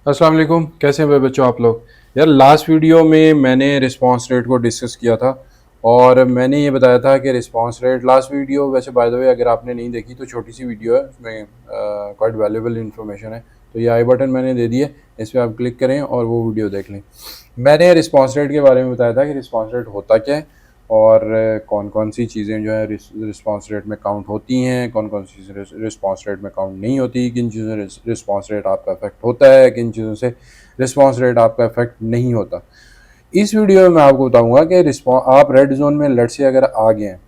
अस्सलाम वालेकुम, कैसे हैं मेरे बच्चों आप लोग। यार लास्ट वीडियो में मैंने रिस्पांस रेट को डिस्कस किया था और मैंने ये बताया था कि रिस्पांस रेट लास्ट वीडियो वैसे बाय द वे अगर आपने नहीं देखी तो छोटी सी वीडियो है, उसमें क्वाइट वैल्यूएबल इन्फॉर्मेशन है। तो ये आई बटन मैंने दे दिया, इस पर आप क्लिक करें और वो वीडियो देख लें। मैंने रिस्पांस रेट के बारे में बताया था कि रिस्पांस रेट होता क्या है और कौन कौन सी चीज़ें जो है रिस्पांस रेट में काउंट होती हैं, कौन कौन सी चीज़ें रिस्पांस रेट में काउंट नहीं होती, किन चीज़ों से रिस्पांस रेट आपका इफेक्ट होता है, किन चीज़ों से रिस्पांस रेट आपका इफेक्ट नहीं होता। इस वीडियो में मैं आपको बताऊंगा कि आप रेड जोन में लेट से अगर आ गए हैं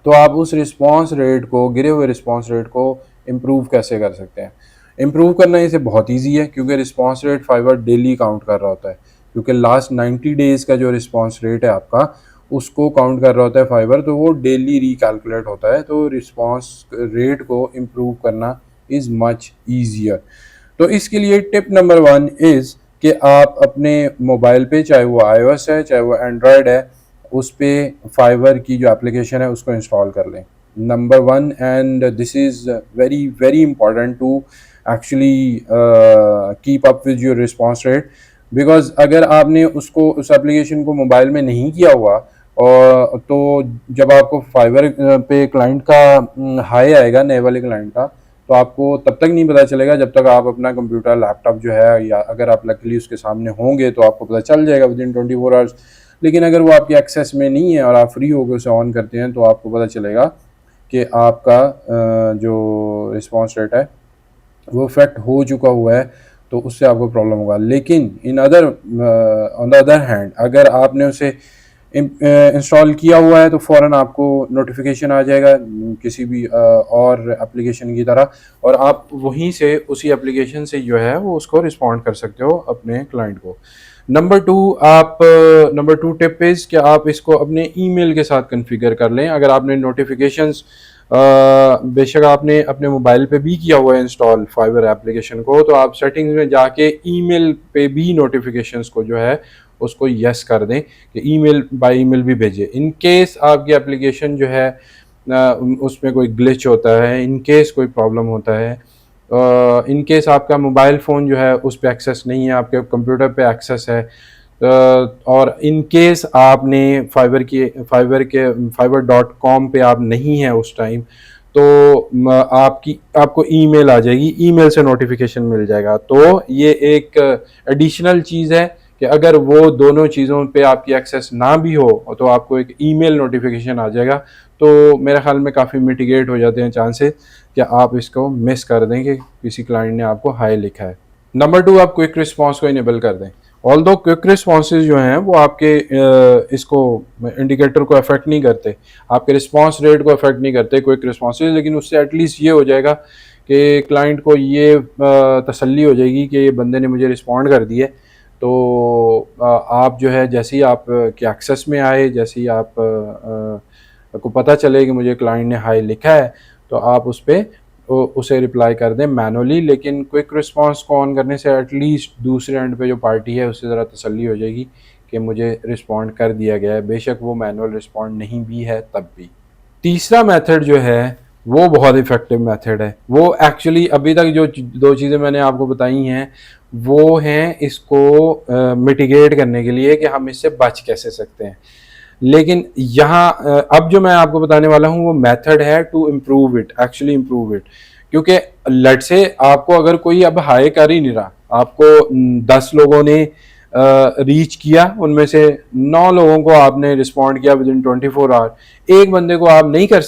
तो आप उस रिस्पांस रेट को, गिरे हुए रिस्पांस रेट को इम्प्रूव कैसे कर सकते हैं। इम्प्रूव करना इसे बहुत ईजी है क्योंकि response rate Fiverr daily count कर रहा होता है, क्योंकि लास्ट 90 डेज़ का जो रिस्पांस रेट है आपका उसको काउंट कर रहा होता है फाइबर, तो वो डेली रिकैलकुलेट होता है। तो रिस्पांस रेट को इम्प्रूव करना इज़ मच ईजियर। तो इसके लिए टिप नंबर 1 इज़ कि आप अपने मोबाइल पे, चाहे वो iOS है चाहे वो एंड्रॉयड है, उस पर फाइवर की जो एप्लीकेशन है उसको इंस्टॉल कर लें। Number 1, and this is very very important to actually keep up with your response rate. Because अगर आपने उसको, उस एप्लीकेशन को मोबाइल में नहीं किया हुआ और तो जब आपको फाइवर पे क्लाइंट का हाई आएगा, नए वाले क्लाइंट का, तो आपको तब तक नहीं पता चलेगा जब तक आप अपना कंप्यूटर, लैपटॉप जो है, या अगर आप लकीली उसके सामने होंगे तो आपको पता चल जाएगा विद इन 24 आवर्स। लेकिन अगर वो आपके एक्सेस में नहीं है और आप फ्री होकर उसे ऑन करते हैं तो आपको पता चलेगा कि आपका जो रिस्पांस रेट है वो इफेक्ट हो चुका हुआ है, तो उससे आपको प्रॉब्लम होगा। लेकिन in other on the other hand, अगर आपने उसे इंस्टॉल किया हुआ है तो फ़ौरन आपको नोटिफिकेशन आ जाएगा किसी भी और एप्लीकेशन की तरह, और आप वहीं से, उसी एप्लीकेशन से जो है वो उसको रिस्पॉन्ड कर सकते हो अपने क्लाइंट को। नंबर टू टिप इज़ कि आप इसको अपने ईमेल के साथ कॉन्फ़िगर कर लें। अगर आपने नोटिफिकेशंस बेशक आपने अपने मोबाइल पे भी किया हुआ है इंस्टॉल फाइवर एप्लीकेशन को, तो आप सेटिंग्स में जाके ईमेल पे भी नोटिफिकेशंस को जो है उसको यस कर दें कि ईमेल, बाय ईमेल भी भेजें। इन केस आपकी एप्लीकेशन जो है उसमें कोई ग्लिच होता है, इन केस कोई प्रॉब्लम होता है, इन केस आपका मोबाइल फ़ोन जो है उस पर एक्सेस नहीं है, आपके कंप्यूटर पे एक्सेस है, और इन केस आपने फाइबर.com पे आप नहीं हैं उस टाइम, तो आपको ईमेल आ जाएगी, ईमेल से नोटिफिकेशन मिल जाएगा। तो ये एक एडिशनल चीज़ है कि अगर वो दोनों चीज़ों पे आपकी एक्सेस ना भी हो तो आपको एक ईमेल नोटिफिकेशन आ जाएगा। तो मेरे ख्याल में काफ़ी मिटिगेट हो जाते हैं चांसेस कि आप इसको मिस कर दें कि किसी क्लाइंट ने आपको हाई लिखा है। नंबर 2, आप क्विक रिस्पांस को इनेबल कर दें। ऑल दो क्विक रिस्पॉन्सेज जो हैं वो आपके इसको, इंडिकेटर को अफेक्ट नहीं करते, आपके रिस्पांस रेट को अफेक्ट नहीं करते क्विक रिस्पॉन्सेज, लेकिन उससे एटलीस्ट ये हो जाएगा कि क्लाइंट को ये तसल्ली हो जाएगी कि ये बंदे ने मुझे रिस्पॉन्ड कर दिए। तो आप जो है, जैसे ही आप के एक्सेस में आए, जैसे ही आप को पता चले कि मुझे क्लाइंट ने हाई लिखा है, तो आप उस पर उसे रिप्लाई कर दें मैनुअली। लेकिन क्विक रिस्पांस को ऑन करने से एटलीस्ट दूसरे एंड पे जो पार्टी है उससे ज़रा तसल्ली हो जाएगी कि मुझे रिस्पॉन्ड कर दिया गया है, बेशक वो मैनुअल रिस्पॉन्ड नहीं भी है तब भी। तीसरा मेथड जो है वो बहुत इफ़ेक्टिव मेथड है। वो एक्चुअली अभी तक जो दो चीज़ें मैंने आपको बताई हैं वो हैं इसको मिटिगेट करने के लिए कि हम इससे बच कैसे सकते हैं। लेकिन यहाँ अब जो मैं आपको बताने वाला हूँ वो मेथड है to improve it, actually improve it. क्योंकि लेट से आपको अगर कोई अब हाई कर ही नहीं रहा, आपको 10 लोगों ने रीच किया, उनमें से 9 लोगों को आपने रिस्पॉन्ड किया विद इन 24 आवर, एक बंदे को आप नहीं कर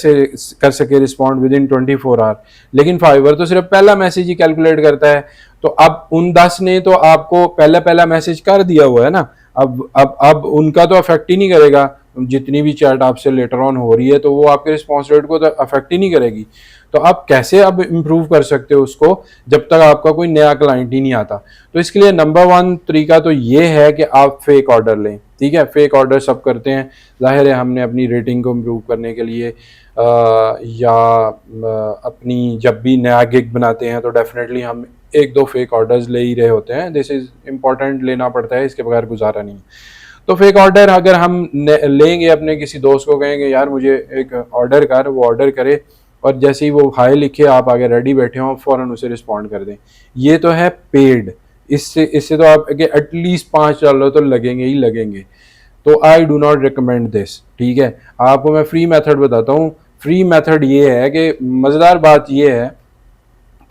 सके रिस्पॉन्ड विद इन 24 आवर, लेकिन फाइवर तो सिर्फ पहला मैसेज ही कैलकुलेट करता है। तो अब उन 10 ने तो आपको पहला मैसेज कर दिया हुआ है ना, अब उनका तो अफेक्ट ही नहीं करेगा। जितनी भी चैट आपसे लेटर ऑन हो रही है तो वो आपके रिस्पॉन्स रेट को तो अफेक्ट ही नहीं करेगी। तो आप कैसे अब इम्प्रूव कर सकते हो उसको जब तक आपका कोई नया क्लाइंट ही नहीं आता। तो इसके लिए नंबर 1 तरीका तो ये है कि आप फेक ऑर्डर लें। ठीक है, फेक ऑर्डर सब करते हैं, जाहिर है हमने अपनी रेटिंग को इम्प्रूव करने के लिए या अपनी जब भी नया गिग बनाते हैं तो डेफिनेटली हम एक दो फेक ऑर्डर्स ले ही रहे होते हैं। दिस इज़ इम्पॉर्टेंट, लेना पड़ता है, इसके बगैर गुजारा नहीं। तो फेक ऑर्डर अगर हम लेंगे, अपने किसी दोस्त को कहेंगे यार मुझे एक ऑर्डर कर, वो ऑर्डर करे और जैसे ही वो हाई लिखे, आप आगे रेडी बैठे हों, फ़ौरन उसे रिस्पॉन्ड कर दें। ये तो है पेड। इससे इससे तो आप एटलीस्ट 5 डॉलर तो लगेंगे ही लगेंगे। तो I do not recommend this, ठीक है। आपको मैं फ्री मेथड बताता हूँ। फ्री मेथड ये है कि मज़ेदार बात ये है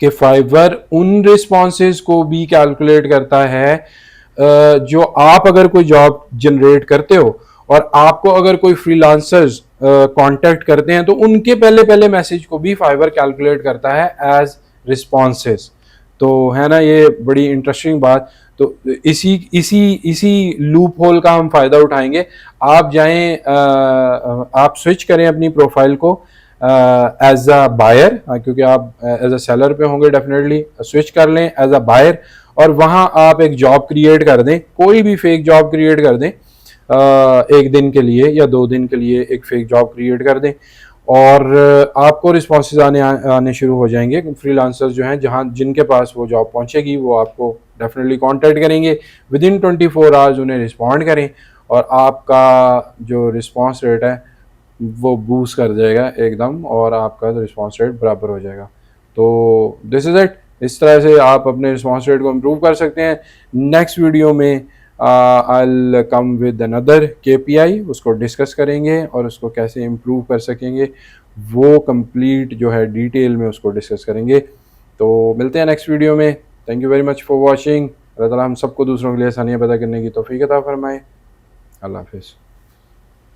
कि फाइवर उन रिस्पॉन्सेज को भी कैलकुलेट करता है जो आप अगर कोई जॉब जनरेट करते हो और आपको अगर कोई फ्रीलांसर्स कांटेक्ट करते हैं तो उनके पहले पहले मैसेज को भी फाइवर कैलकुलेट करता है एज रिस्पॉन्सेज। तो है ना ये बड़ी इंटरेस्टिंग बात। तो इसी इसी इसी लूप होल का हम फायदा उठाएंगे। आप जाएं, आप स्विच करें अपनी प्रोफाइल को एज अ बायर, क्योंकि आप एज अ सेलर पे होंगे, डेफिनेटली स्विच कर लें एज अ बायर और वहां आप एक जॉब क्रिएट कर दें, कोई भी फेक जॉब क्रिएट कर दें, एक दिन के लिए या 2 दिन के लिए एक फेक जॉब क्रिएट कर दें और आपको रिस्पॉन्सेज आने शुरू हो जाएंगे। फ्रीलांसर्स जो हैं जहां जिनके पास वो जॉब पहुंचेगी वो आपको डेफिनेटली कांटेक्ट करेंगे। विद इन 24 आवर्स उन्हें रिस्पॉन्ड करें और आपका जो रिस्पॉन्स रेट है वो बूस्ट कर जाएगा एकदम और आपका रिस्पॉन्स रेट बराबर हो जाएगा। तो दिस इज़ इट। इस तरह से आप अपने रिस्पॉन्स रेट को इम्प्रूव कर सकते हैं। नेक्स्ट वीडियो में I will come with another KPI, उसको डिस्कस करेंगे और उसको कैसे इम्प्रूव कर सकेंगे वो कंप्लीट जो है डिटेल में उसको डिस्कस करेंगे। तो मिलते हैं नेक्स्ट वीडियो में। Thank you very much for watching. अल्लाह ताला हम सबको दूसरों के लिए आसानियाँ पैदा करने की तौफीक अता फरमाए। अल्लाह हाफिज़।